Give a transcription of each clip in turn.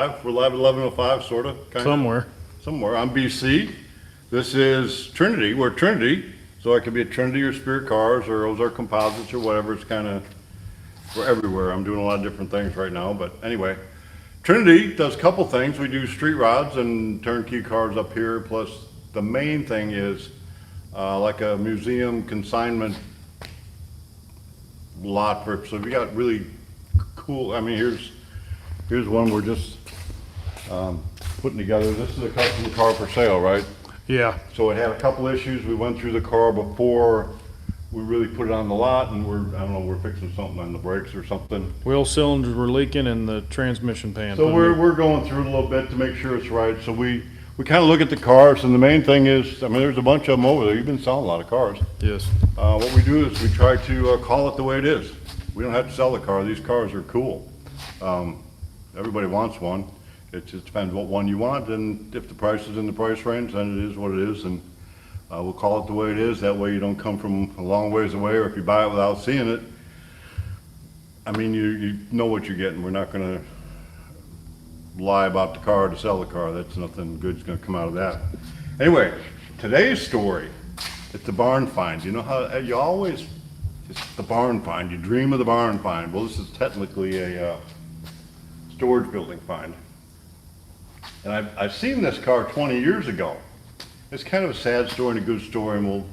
We're live at 11:05, sort of, kind of. Somewhere. I'm BC. This is Trinity. We're Trinity, so it could be a Trinity or Spirit Cars or Ozark Composites or whatever. It's kind of, we're everywhere. I'm doing a lot of different things right now, but anyway. Trinity does a couple things. We do street rods and turnkey cars up here, plus the main thing is like a museum consignment lot for, so we got really cool, I mean, here's one we're just putting together. This is a custom car for sale, right? Yeah, So it had a couple issues. We went through the car before we really put it on the lot, and I don't know, we're fixing something on the brakes or something. wheel cylinders were leaking and the transmission pan. So we're going through it a little bit to make sure it's right. So we kind of look at the cars, and the main thing is, I mean, there's a bunch of them over there. You've been selling a lot of cars. Yes. What we do is we try to call it the way it is. We don't have to sell the car. These cars are cool. Everybody wants one. It just depends what one you want, and if the price is in the price range, then it is what it is, and we'll call it the way it is. That way you don't come from a long ways away, or if you buy it without seeing it, I mean, you know what you're getting. We're not gonna lie about the car to sell the car. That's nothing good's gonna come out of that. Anyway, today's story, it's the barn find. You know how you always, it's the barn find. You dream of the barn find. Well, this is technically a storage building find. And I've seen this car 20 years ago. It's kind of a sad story and a good story, and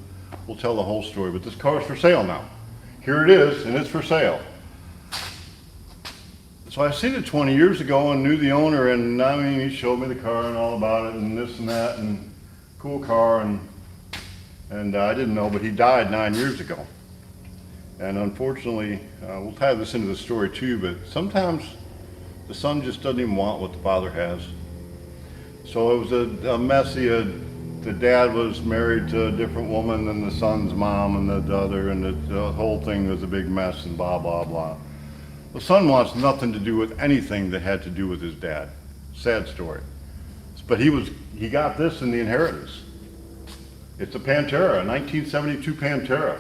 we'll tell the whole story. But this car is for sale now. Here it is, and it's for sale. So I seen it 20 years ago and knew the owner, and I mean, he showed me the car and all about it and this and that and cool car, and I didn't know, but he died 9 years ago. And unfortunately, we'll tie this into the story too, but sometimes the son just doesn't even want what the father has. So it was a messy, the dad was married to a different woman than the son's mom and the other, and the whole thing was a big mess and blah, blah, blah. The son wants nothing to do with anything that had to do with his dad. Sad story. But he got this in the inheritance. It's a Pantera, a 1972 Pantera.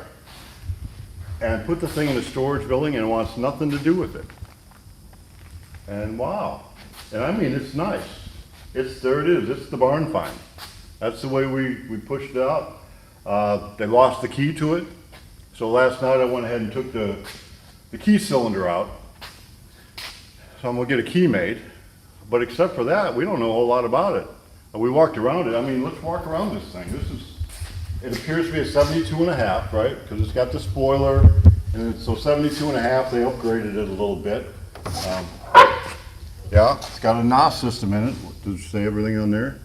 And put the thing in a storage building and wants nothing to do with it. And wow. And I mean, it's nice. There it is. It's the barn find. That's the way we pushed it out. They lost the key to it. So last night I went ahead and took the key cylinder out. So I'm gonna get a key made. But except for that, we don't know a whole lot about it. We walked around it. I mean, let's walk around this thing. It appears to be a 72 and a half, right? Because it's got the spoiler. And so 72 and a half, they upgraded it a little bit. Yeah, it's got a NOS system in it. Does it say everything on there?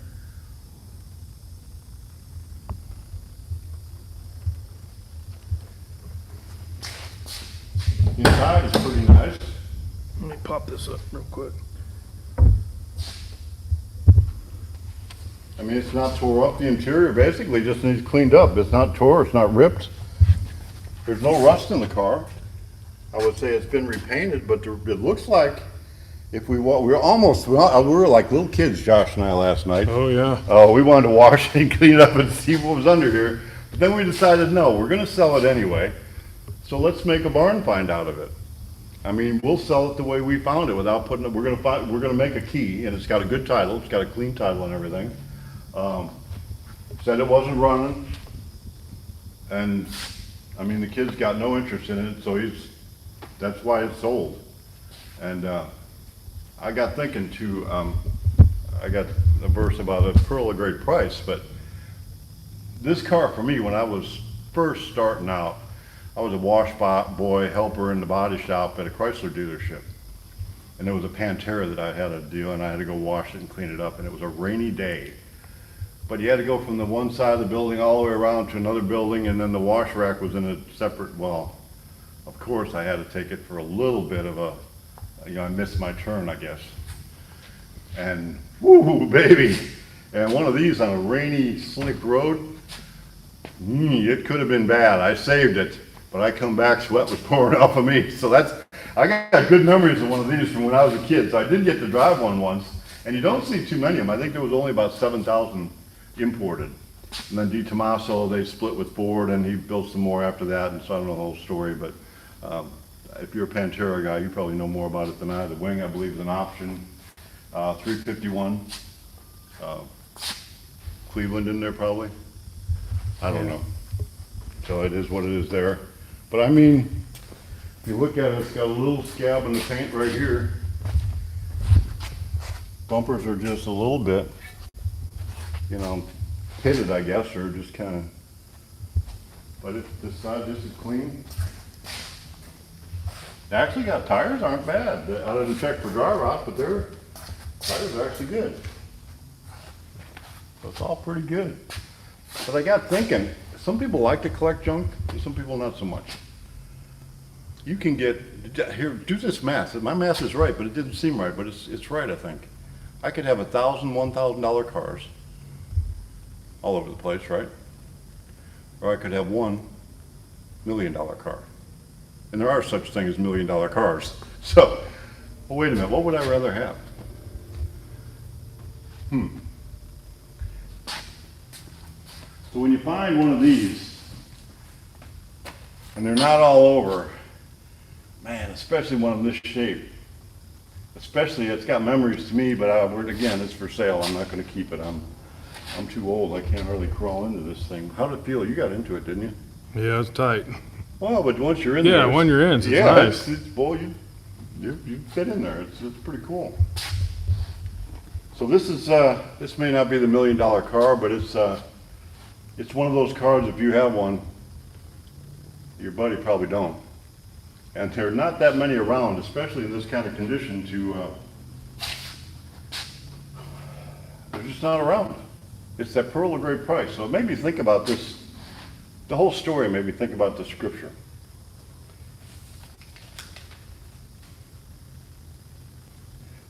Inside is pretty nice. Let me pop this up real quick. I mean, it's not tore up. The interior basically just needs cleaned up. It's not tore, it's not ripped. There's no rust in the car. I would say it's been repainted, but it looks like if we were like little kids, Josh and I, last night. Oh, yeah. We wanted to wash it and clean it up and see what was under here. But then we decided, no, we're gonna sell it anyway. So let's make a barn find out of it. I mean, we'll sell it the way we found it without putting it, we're gonna make a key, and it's got a good title, it's got a clean title and everything. Said it wasn't running, and I mean, the kid's got no interest in it, so that's why it's sold. And I got thinking too, I got a verse about a pearl of great price, but this car for me, when I was first starting out, I was a wash boy helper in the body shop at a Chrysler dealership. And there was a Pantera that I had to do, and I had to go wash it and clean it up, and it was a rainy day. But you had to go from the one side of the building all the way around to another building, and then the wash rack was in a separate, well, of course I had to take it for a little bit of I missed my turn, I guess. And woo, baby. And one of these on a rainy, slick road, it could have been bad. I saved it, but I come back, sweat was pouring off of me. So I got good memories of one of these from when I was a kid. So I did get to drive one once, and you don't see too many of them. I think there was only about 7,000 imported. And then D. Tomaso, they split with Ford, and he built some more after that, and so I don't know the whole story, but if you're a Pantera guy, you probably know more about it than I. The wing, I believe, is an option. 351, Cleveland in there probably. I don't know. So it is what it is there. But I mean, if you look at it, it's got a little scab in the paint right here. Bumpers are just a little bit, you know, pitted, I guess, or just kind of, but this side, this is clean. They actually got tires, aren't bad. I didn't check for dry rot, but their tires are actually good. So it's all pretty good. But I got thinking, some people like to collect junk, and some people not so much. You can get, here, do this math. My math is right, but it didn't seem right, but it's right, I think. I could have $1,000 cars all over the place, right? Or I could have $1 million car. And there are such things as $1 million cars. So, well, wait a minute, what would I rather have? So when you find one of these, and they're not all over, man, especially one of this shape, especially, it's got memories to me, but again, it's for sale. I'm not going to keep it. I'm too old. I can't hardly crawl into this thing. How did it feel? You got into it, didn't you? Yeah, it's tight. Well, but once you're in Yeah, there, when you're in, it's yeah, nice. it's boy, you fit in there. It's pretty cool. So this is this may not be the $1 million car, but it's one of those cars. If you have one, your buddy probably don't. And there are not that many around, especially in this kind of condition, they're just not around. It's that pearl of great price. So it made me think about this, the whole story made me think about the scripture.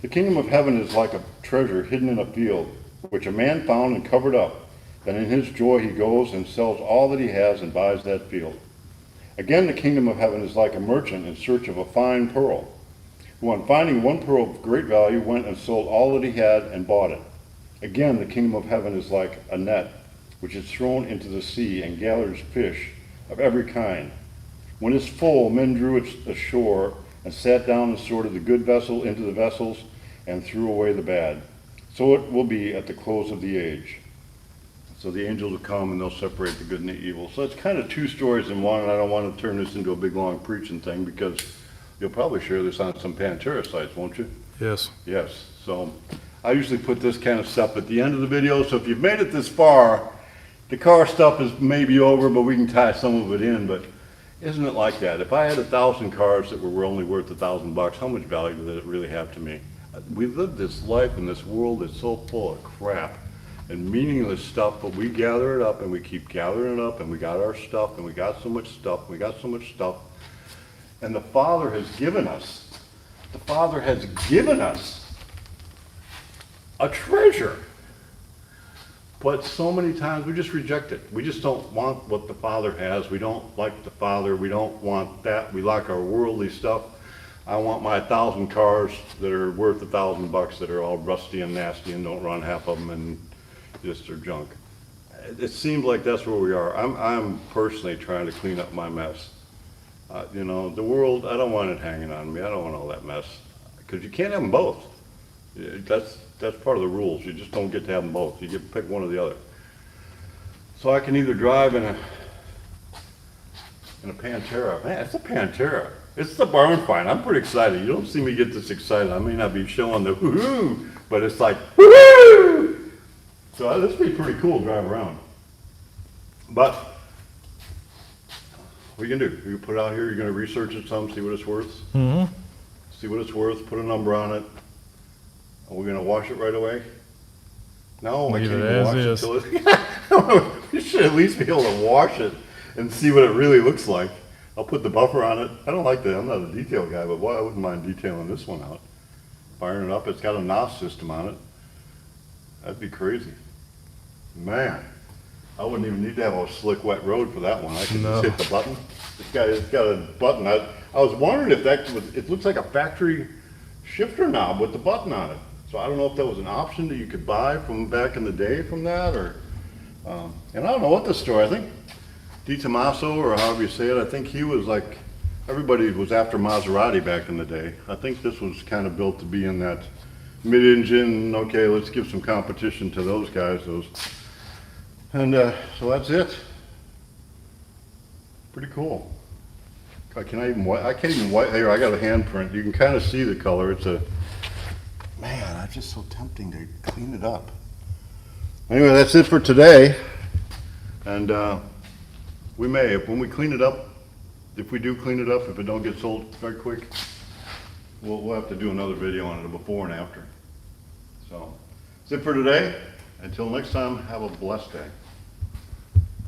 The kingdom of heaven is like a treasure hidden in a field, which a man found and covered up. Then in his joy he goes and sells all that he has and buys that field. Again, the kingdom of heaven is like a merchant in search of a fine pearl, who on finding one pearl of great value went and sold all that he had and bought it. Again, the kingdom of heaven is like a net, which is thrown into the sea and gathers fish of every kind. When it's full, men drew it ashore and sat down and sorted the good vessel into the vessels and threw away the bad. So it will be at the close of the age. So the angels will come and they'll separate the good and the evil. So it's kind of two stories in one, and I don't want to turn this into a big long preaching thing because you'll probably share this on some Pantera sites, won't you? Yes. Yes. So I usually put this kind of stuff at the end of the video. So if you've made it this far, the car stuff is maybe over, but we can tie some of it in. But isn't it like that? If I had 1,000 cars that were only worth $1,000, how much value did it really have to me? We live this life in this world that's so full of crap and meaningless stuff, but we gather it up and we keep gathering it up, and we got our stuff, and we got so much stuff, and we got so much stuff. And the Father has given us a treasure. But so many times we just reject it. We just don't want what the Father has. We don't like the Father. We don't want that. We like our worldly stuff. I want my 1,000 cars that are worth $1,000 that are all rusty and nasty and don't run half of them and just are junk. It seems like that's where we are. I'm personally trying to clean up my mess. You know, the world, I don't want it hanging on me. I don't want all that mess. Because you can't have them both. That's part of the rules. You just don't get to have them both. You get to pick one or the other. So I can either drive in a Pantera. Man, it's a Pantera. It's the barn find. I'm pretty excited. You don't see me get this excited. I may not be showing the woohoo, but it's like woohoo! So this would be pretty cool to drive around. But what are you gonna do? You put it out here. You're gonna research it some, see what it's worth. Mm-hmm. See what it's worth. Put a number on it. Are we gonna wash it right away? No, I Leave can't it even as wash is. it till it. You should at least be able to wash it and see what it really looks like. I'll put the buffer on it. I don't like that. I'm not a detail guy, but boy, I wouldn't mind detailing this one out. Firing it up. It's got a NOS system on it. That'd be crazy. Man, I wouldn't even need to have a slick, wet road for that one. I could No. just hit the button. It's got a button. I was wondering if that was, it looks like a factory shifter knob with the button on it. So I don't know if that was an option that you could buy from back in the day from that, or, and I don't know what the story, I think Di Tommaso, or however you say it, I think he was like, everybody was after Maserati back in the day. I think this was kind of built to be in that mid-engine, okay, let's give some competition to those guys, and, so that's it. Pretty cool. Can I even I can't even here, I got a handprint, you can kind of see the color, man, it's just so tempting to clean it up. Anyway, that's it for today, and, we may, when we clean it up, if we do clean it up, if it don't get sold very quick, we'll have to do another video on it, a before and after. So, that's it for today. Until next time, have a blessed day.